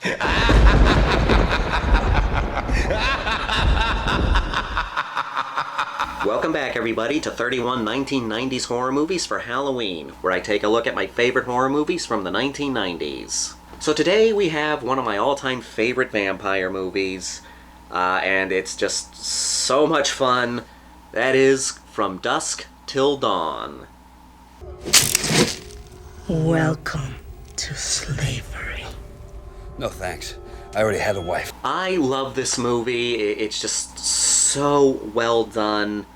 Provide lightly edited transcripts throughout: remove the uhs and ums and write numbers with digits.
Welcome back, everybody, to 31 1990s horror movies for Halloween, where I take a look at my favorite horror movies from the 1990s. So today we have one of my all-time favorite vampire movies, and it's just so much fun. That is From Dusk Till Dawn. Welcome to slavery. No thanks. I already had a wife. I love this movie. It's just so well done.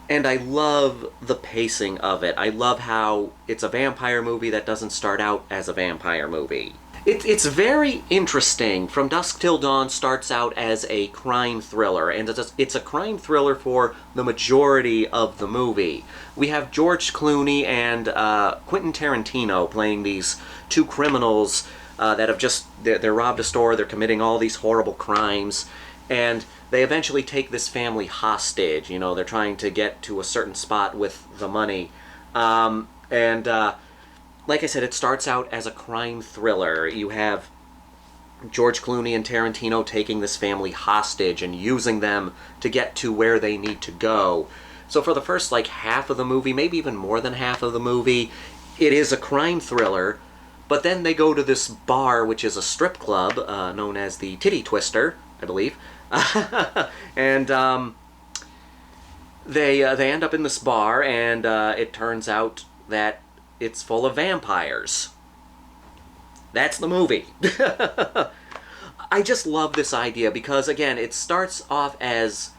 And I love the pacing of it. I love how it's a vampire movie that doesn't start out as a vampire movie. It's very interesting. From Dusk Till Dawn starts out as a crime thriller, and it's a crime thriller for the majority of the movie. We have George Clooney and Quentin Tarantino playing these two criminals that have they're robbed a store, they're committing all these horrible crimes, and they eventually take this family hostage. You know, they're trying to get to a certain spot with the money. Like I said, it starts out as a crime thriller. You have George Clooney and Tarantino taking this family hostage and using them to get to where they need to go. So for the first, half of the movie, maybe even more than half of the movie, it is a crime thriller. But then they go to this bar, which is a strip club, known as the Titty Twister, I believe. And they end up in this bar, and it turns out that it's full of vampires. That's the movie. I just love this idea because, again, it starts off as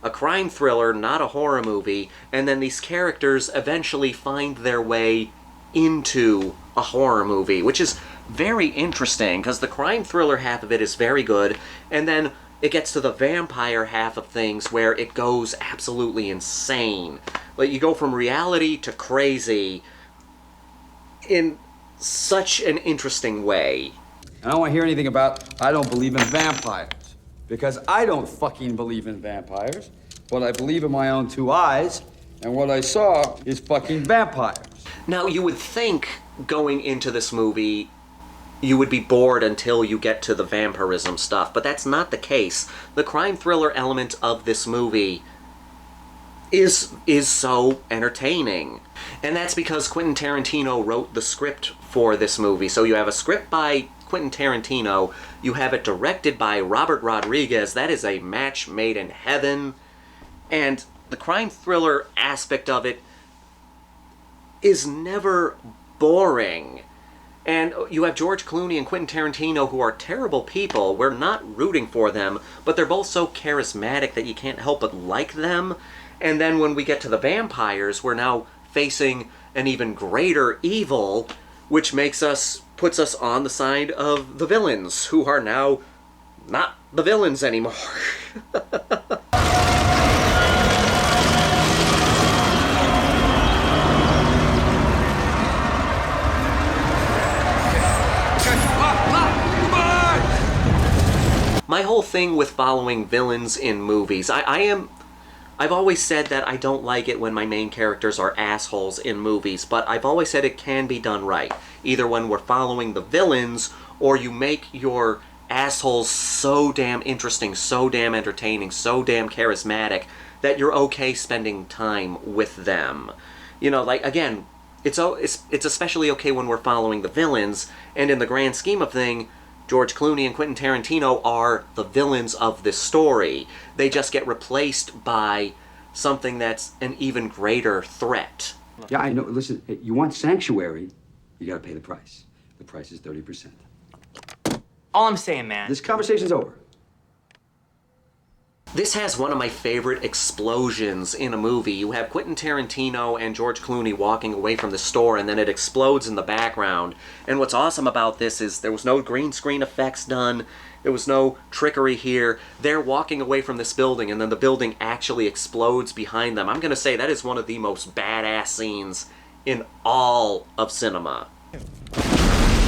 a crime thriller, not a horror movie, and then these characters eventually find their way into a horror movie, which is very interesting because the crime thriller half of it is very good, and then it gets to the vampire half of things where it goes absolutely insane. Like, you go from reality to crazy in such an interesting way. I don't want to hear anything about I don't believe in vampires. Because I don't fucking believe in vampires. But I believe in my own two eyes, and what I saw is fucking vampires. Now, you would think going into this movie you would be bored until you get to the vampirism stuff, but that's not the case. The crime thriller element of this movie is so entertaining. And that's because Quentin Tarantino wrote the script for this movie. So you have a script by Quentin Tarantino, you have it directed by Robert Rodriguez. That is a match made in heaven. And the crime thriller aspect of it is never boring. And you have George Clooney and Quentin Tarantino, who are terrible people. We're not rooting for them, but they're both so charismatic that you can't help but like them. And then when we get to the vampires, we're now facing an even greater evil, which puts us on the side of the villains, who are now not the villains anymore. My whole thing with following villains in movies, I've always said that I don't like it when my main characters are assholes in movies, but I've always said it can be done right. Either when we're following the villains, or you make your assholes so damn interesting, so damn entertaining, so damn charismatic, that you're okay spending time with them. You know, again, it's especially okay when we're following the villains, and in the grand scheme of things, George Clooney and Quentin Tarantino are the villains of this story. They just get replaced by something that's an even greater threat. Yeah, I know. Listen, hey, you want sanctuary, you gotta pay the price. The price is 30%. All I'm saying, man. This conversation's over. This has one of my favorite explosions in a movie. You have Quentin Tarantino and George Clooney walking away from the store, and then it explodes in the background. And what's awesome about this is there was no green screen effects done. There was no trickery here. They're walking away from this building, and then the building actually explodes behind them. I'm going to say that is one of the most badass scenes in all of cinema.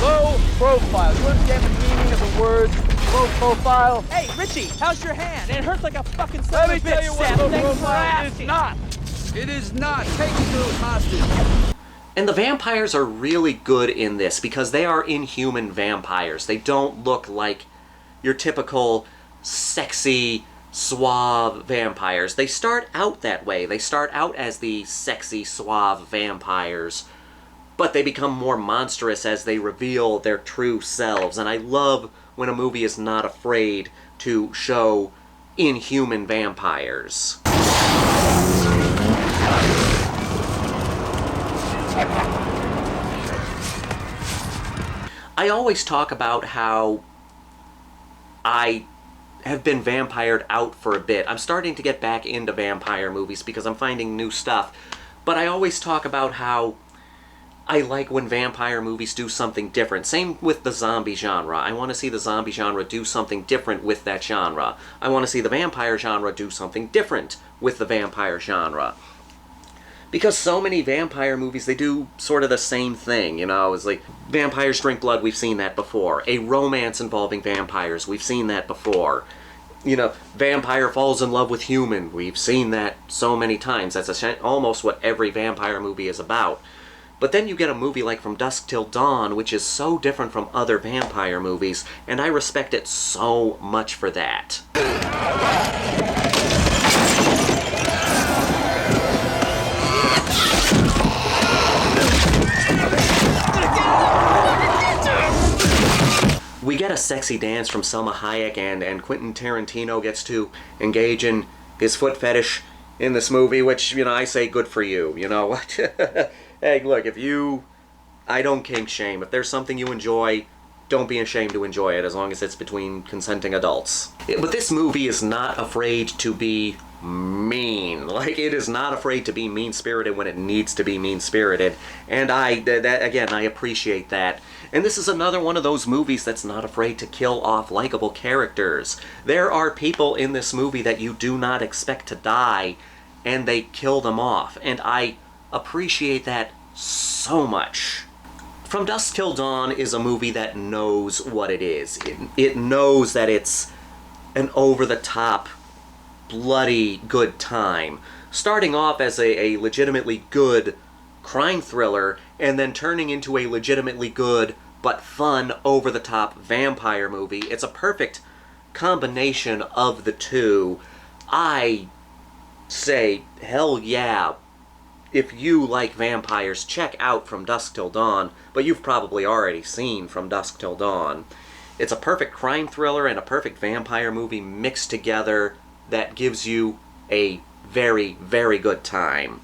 Low profile. You understand the meaning of the words low profile? Hey, Richie, how's your hand? It hurts like a fucking son of a bitch. Let me tell you what low profile is not. It is not. Take it to the hostage. And the vampires are really good in this because they are inhuman vampires. They don't look like your typical sexy, suave vampires. They start out that way. They start out as the sexy, suave vampires, but they become more monstrous as they reveal their true selves. And I love when a movie is not afraid to show inhuman vampires. I always talk about how I have been vampired out for a bit. I'm starting to get back into vampire movies because I'm finding new stuff. But I always talk about how I like when vampire movies do something different. Same with the zombie genre. I want to see the zombie genre do something different with that genre. I want to see the vampire genre do something different with the vampire genre. Because so many vampire movies, they do sort of the same thing, you know? It's like, vampires drink blood, we've seen that before. A romance involving vampires, we've seen that before. You know, vampire falls in love with human, we've seen that so many times. That's almost what every vampire movie is about. But then you get a movie like From Dusk Till Dawn, which is so different from other vampire movies, and I respect it so much for that. We get a sexy dance from Selma Hayek, and Quentin Tarantino gets to engage in his foot fetish in this movie, which, you know, I say good for you, you know what? Hey, look, I don't kink shame. If there's something you enjoy, don't be ashamed to enjoy it, as long as it's between consenting adults. But this movie is not afraid to be mean. Like, it is not afraid to be mean-spirited when it needs to be mean-spirited. And again, I appreciate that. And this is another one of those movies that's not afraid to kill off likable characters. There are people in this movie that you do not expect to die, and they kill them off. And I appreciate that so much. From Dusk Till Dawn is a movie that knows what it is. It knows that it's an over-the-top, bloody good time. Starting off as a legitimately good crime thriller, and then turning into a legitimately good but fun, over-the-top vampire movie. It's a perfect combination of the two. I say, hell yeah. If you like vampires, check out From Dusk Till Dawn, but you've probably already seen From Dusk Till Dawn. It's a perfect crime thriller and a perfect vampire movie mixed together that gives you a very, very good time.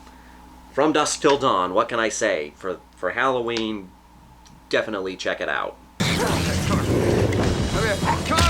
From Dusk Till Dawn, what can I say? For Halloween, definitely check it out. Come here.